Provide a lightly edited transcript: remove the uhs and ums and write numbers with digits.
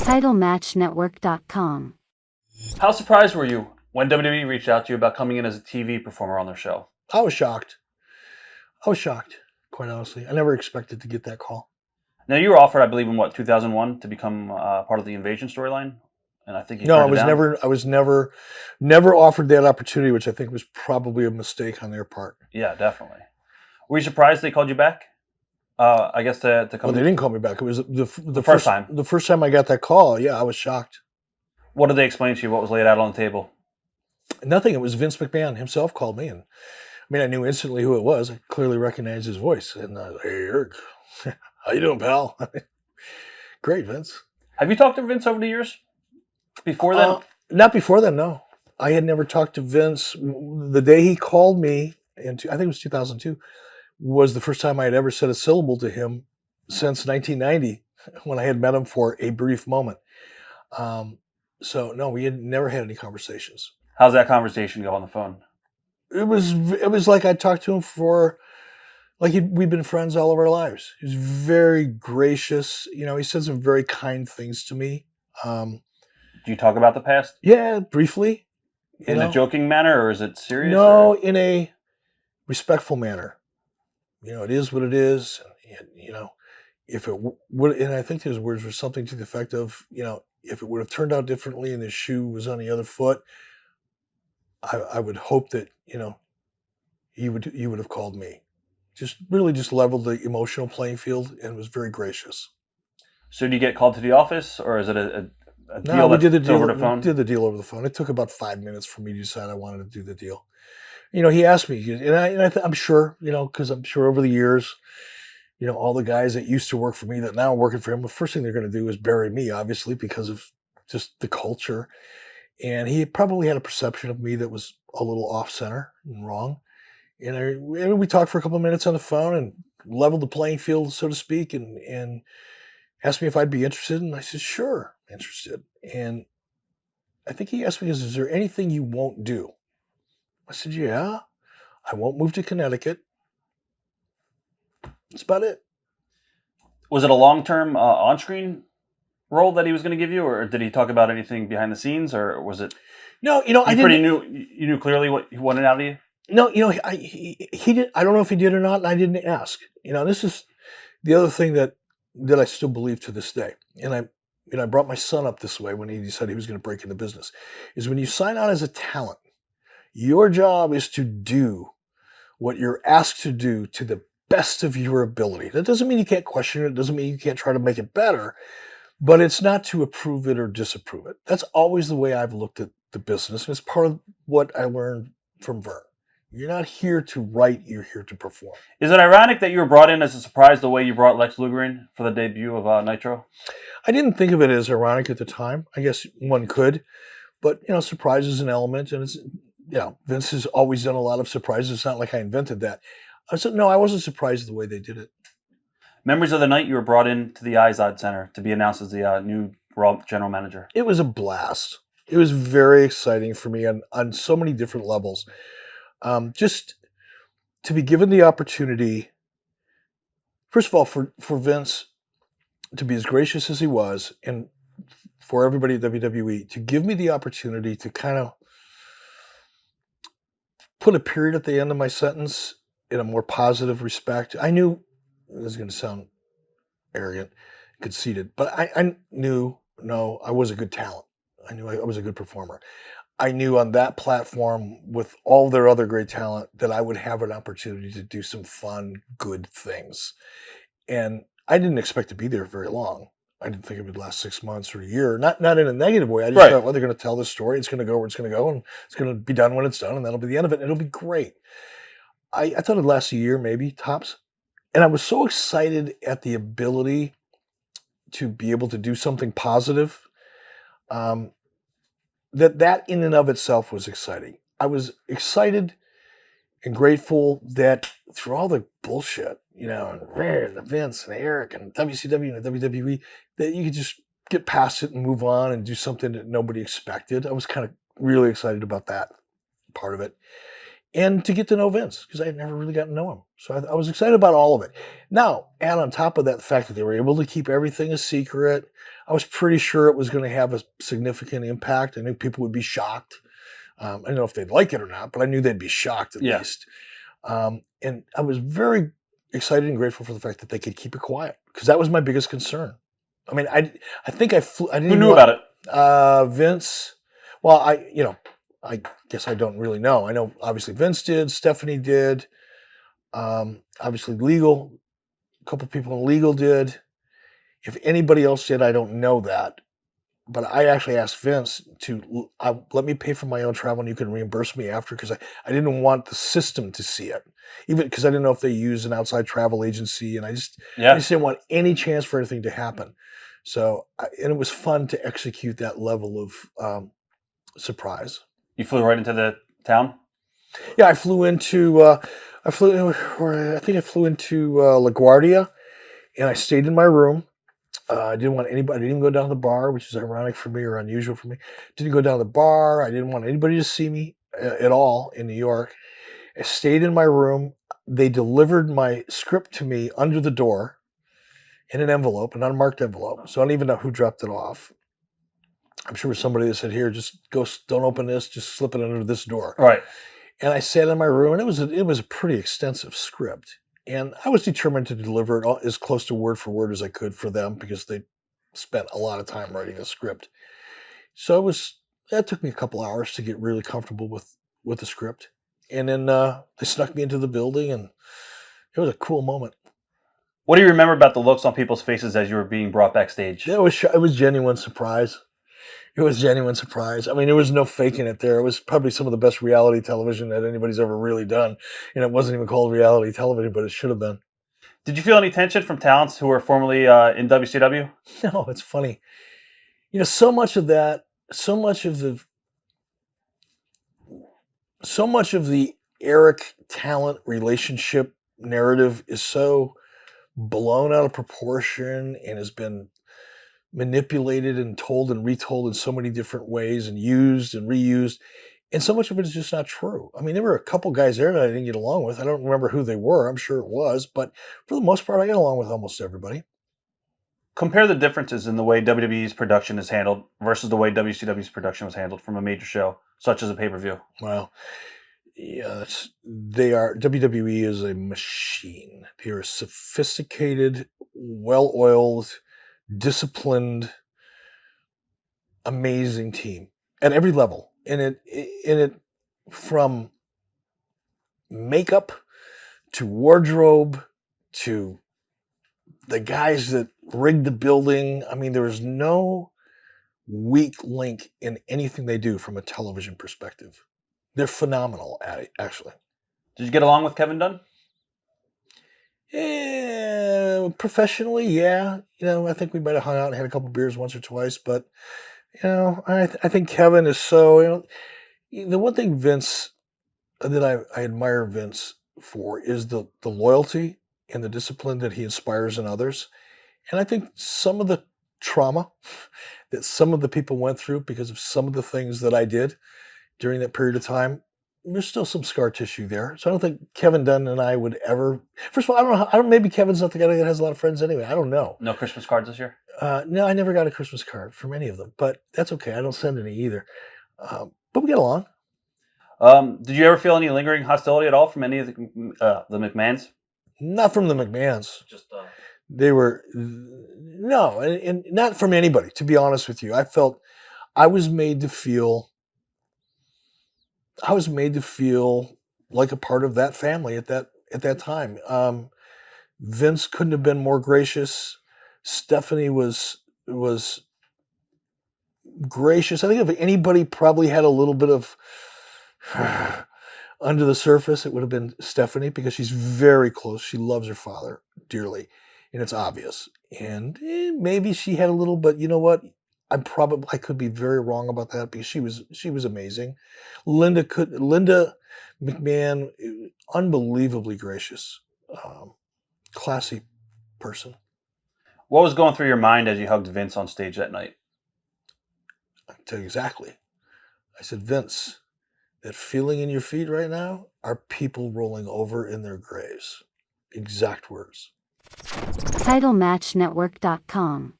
TitleMatchNetwork.com. How surprised were you when WWE reached out to you about coming in as a TV performer on their show? I was shocked. Quite honestly. I never expected to get that call. Now, you were offered, I believe, in 2001 to become part of the Invasion storyline, and I think you No, turned it down. I was never offered that opportunity, which I think was probably a mistake on their part. Yeah, definitely. Were you surprised they called you back? I guess to come. Well, they didn't call me back. It was the first time. The first time I got that call, yeah, I was shocked. What did they explain to you? What was laid out on the table? Nothing. It was Vince McMahon himself called me, and I knew instantly who it was. I clearly recognized his voice. And hey, Eric, how you doing, pal? Great, Vince. Have you talked to Vince over the years? Before then? Not before then, no. I had never talked to Vince. The day he called me, I think it was 2002, was the first time I had ever said a syllable to him since 1990, when I had met him for a brief moment. So, no, we had never had any conversations. How's that conversation go on the phone? It was like I talked to him we'd been friends all of our lives. He was very gracious. He said some very kind things to me. Do you talk about the past? Yeah, briefly. In a joking manner, or is it serious? No, in a respectful manner. It is what it is. And, if it would, and I think his words were something to the effect of, if it would have turned out differently and his shoe was on the other foot, I would hope that, you would have called me. Just leveled the emotional playing field and was very gracious. So do you get called to the office, or is it a deal? No, we did the deal over the phone? We did the deal over the phone. It took about 5 minutes for me to decide I wanted to do the deal. He asked me, and I'm sure, because I'm sure over the years, all the guys that used to work for me that now are working for him, the first thing they're going to do is bury me, obviously, because of just the culture. And he probably had a perception of me that was a little off center and wrong. And we talked for a couple of minutes on the phone and leveled the playing field, so to speak, and asked me if I'd be interested. And I said, sure, interested. And I think he asked me, is there anything you won't do? I said, yeah, I won't move to Connecticut. That's about it. Was it a long-term on-screen role that he was going to give you, or did he talk about anything behind the scenes, or was it? No, I didn't. You knew clearly what he wanted out of you? No, he did. I don't know if he did or not, and I didn't ask. This is the other thing that I still believe to this day. And I brought my son up this way when he decided he was going to break into business. Is when you sign on as a talent, your job is to do what you're asked to do to the best of your ability. That doesn't mean you can't question it. It doesn't mean you can't try to make it better, but it's not to approve it or disapprove it. That's always the way I've looked at the business. And it's part of what I learned from Vern. You're not here to write, you're here to perform. Is it ironic that you were brought in as a surprise the way you brought Lex Luger in for the debut of Nitro? I didn't think of it as ironic at the time. I guess one could, but surprise is an element, and it's Vince has always done a lot of surprises. It's not like I invented that. No, I wasn't surprised the way they did it. Memories of the night you were brought into the Izod Center to be announced as the new Raw general manager. It was a blast. It was very exciting for me on so many different levels. Just to be given the opportunity, first of all, for Vince to be as gracious as he was, and for everybody at WWE to give me the opportunity to kind of put a period at the end of my sentence in a more positive respect. I knew, this is going to sound arrogant, conceited, but I knew, I was a good talent. I knew I was a good performer. I knew on that platform with all their other great talent that I would have an opportunity to do some fun, good things. And I didn't expect to be there very long. I didn't think it would last 6 months or a year. Not in a negative way. I just thought, well, they're going to tell this story. It's going to go where it's going to go, and it's going to be done when it's done, and that'll be the end of it. And it'll be great. I thought it'd last a year, maybe, tops. And I was so excited at the ability to be able to do something positive that in and of itself was exciting. I was excited and grateful that through all the bullshit, and Vince and Eric and WCW and WWE, that you could just get past it and move on and do something that nobody expected. I was kind of really excited about that part of it. And to get to know Vince, because I had never really gotten to know him. So I was excited about all of it. Now, add on top of that the fact that they were able to keep everything a secret. I was pretty sure it was going to have a significant impact. I knew people would be shocked. I don't know if they'd like it or not, but I knew they'd be shocked at Yeah. least. And I was very excited and grateful for the fact that they could keep it quiet, because that was my biggest concern. I mean, I think I flew. I didn't Who even knew about it? Vince. Well, I guess I don't really know. I know obviously Vince did, Stephanie did, obviously legal. A couple people in legal did. If anybody else did, I don't know that. But I actually asked Vince to let me pay for my own travel, and you can reimburse me after, because I didn't want the system to see it, even because I didn't know if they use an outside travel agency, and I just didn't want any chance for anything to happen. So, and it was fun to execute that level of surprise. You flew right into the town? Yeah, I flew into I think I flew into LaGuardia, and I stayed in my room. I didn't want anybody. I didn't even go down to the bar, which is ironic for me or unusual for me. Didn't go down to the bar. I didn't want anybody to see me at all in New York. I stayed in my room. They delivered my script to me under the door in an envelope, an unmarked envelope. So I don't even know who dropped it off. I'm sure it was somebody that said, "Here, just go. Don't open this. Just slip it under this door." Right. And I sat in my room, and it was a pretty extensive script. And I was determined to deliver it as close to word for word as I could for them, because they spent a lot of time writing the script. So that took me a couple hours to get really comfortable with the script. And then they snuck me into the building, and it was a cool moment. What do you remember about the looks on people's faces as you were being brought backstage? It was genuine surprise. It was genuine surprise. I mean, there was no faking it there. It was probably some of the best reality television that anybody's ever really done. And it wasn't even called reality television, but it should have been. Did you feel any tension from talents who were formerly in WCW? No, it's funny. So much of the Eric talent relationship narrative is so blown out of proportion and has been manipulated and told and retold in so many different ways and used and reused. And so much of it is just not true. I mean, there were a couple guys there that I didn't get along with. I don't remember who they were. I'm sure it was, but for the most part, I got along with almost everybody. Compare the differences in the way WWE's production is handled versus the way WCW's production was handled from a major show, such as a pay-per-view. Well, yeah, WWE is a machine. They are a sophisticated, well-oiled, disciplined, amazing team at every level. And it from makeup to wardrobe to the guys that rigged the building. I mean, there is no weak link in anything they do from a television perspective. They're phenomenal at it, actually. Did you get along with Kevin Dunn? Professionally, yeah. I think we might have hung out and had a couple beers once or twice, but I think Kevin is so. The one thing Vince that I admire Vince for is the loyalty and the discipline that he inspires in others, and I think some of the trauma that some of the people went through because of some of the things that I did during that period of time, there's still some scar tissue there. So I don't think Kevin Dunn and I would ever. First of all, I don't know. Maybe Kevin's not the guy that has a lot of friends anyway. I don't know. No Christmas cards this year? No, I never got a Christmas card from any of them, but that's okay. I don't send any either. But we get along. Did you ever feel any lingering hostility at all from any of the McMahons? Not from the McMahons. Just They were no, and not from anybody. To be honest with you, I felt I was made to feel like a part of that family at that time. Vince couldn't have been more gracious. Stephanie was gracious. I think if anybody probably had a little bit of under the surface, it would have been Stephanie, because she's very close. She loves her father dearly, and it's obvious. And maybe she had a little, but you know what? I could be very wrong about that, because she was amazing. Linda McMahon, unbelievably gracious, classy person. What was going through your mind as you hugged Vince on stage that night? I can tell you exactly. I said, Vince, that feeling in your feet right now are people rolling over in their graves. Exact words. TitleMatchNetwork.com